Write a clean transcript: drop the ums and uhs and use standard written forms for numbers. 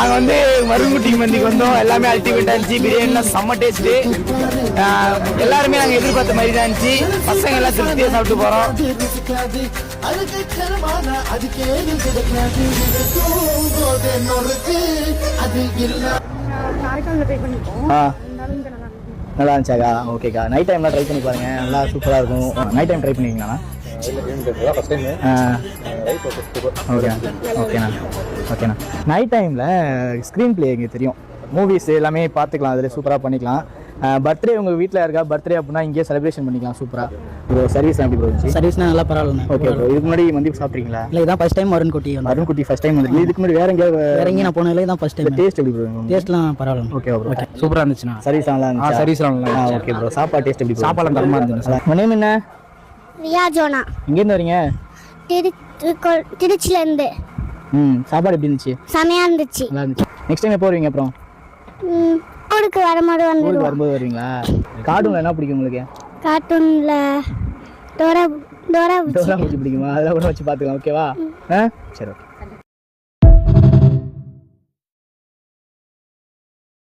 அங்க வந்து மருங்குட்டி மந்திக்கு வந்தோம். எல்லாமே அல்டிமேட்டா இருந்துச்சு. பிரியாணிலாம் செம்ம டேஸ்ட். எல்லாருமே நாங்க எதிர்பார்த்த மாதிரி தான் இருந்துச்சு. பசங்க எல்லாம் திருப்தியா சாப்பிட்டு போறோம். நல்லா இருந்துச்சாக்கா? ஓகேக்கா. நைட் டைம்லாம் ட்ரை பண்ணி பாருங்க, நல்லா சூப்பரா இருக்கும். நைட் டைம் ட்ரை பண்ணிருக்கீங்களா? ஓகேண்ணா. நைட் டைமில் ஸ்க்ரீன் பிளே எங்களுக்கு தெரியும். மூவிஸ் எல்லாமே பார்த்துக்கலாம், அதில் சூப்பராக பண்ணிக்கலாம். பர்த்டே உங்கள் வீட்டில் இருக்கா பர்த்டே அப்படின்னா இங்கேயே செலிப்ரேஷன் பண்ணிக்கலாம் சூப்பராக. ப்ரோ சர்வீஸ் எப்படி ப்ரோ இருந்துச்சு? சர்வீஸ்னா நல்லா பரவாயில்ல. Okay bro. இதுக்கு முன்னாடி மந்தி சாப்பிட்றீங்களா? இல்லை, இதான் ஃபஸ்ட் டைம் அருண்குட்டி ஃபஸ்ட் டைம் வந்து. இதுக்கு முன்னாடி வேற எங்கேயும் நான் போனதில்லை, தான் ஃபஸ்ட் டைம். டேஸ்ட் எப்படி ப்ரோ? டேஸ்ட்லாம் பரவாயில்ல. Okay bro. சூப்பரா இருந்துச்சுண்ணா. சர்வீஸ் நல்லா இருந்துச்சு. சர்வீஸ் நல்லா. Okay bro. சாப்பாடு டேஸ்ட் எப்படி? சாப்பாடு தரமா இருந்துச்சு. உங்கள் நேம் என்ன? ரியா ஜோனா. எங்கேருந்து வரீங்க? திருச்சிலேருந்து. சாப்பாடு எப்படி இருந்துச்சு? செமையாக இருந்துச்சு. நல்லா இருந்துச்சு. நெக்ஸ்ட் டைம் எப்போ வருவீங்க அப்புறம்? ஊருக்கு வரும்போது ஊருக்கு வரும்போது வருவீங்களா? கார்ட்டூன்ல என்ன பிடிக்கும் உங்களுக்கு? கார்ட்டூனில் டோரா டோரா பூச்சி பிடிக்குமா? அதெல்லாம் கூட வச்சு பார்த்துக்கலாம். ஓகேவா? சரி ஓகே.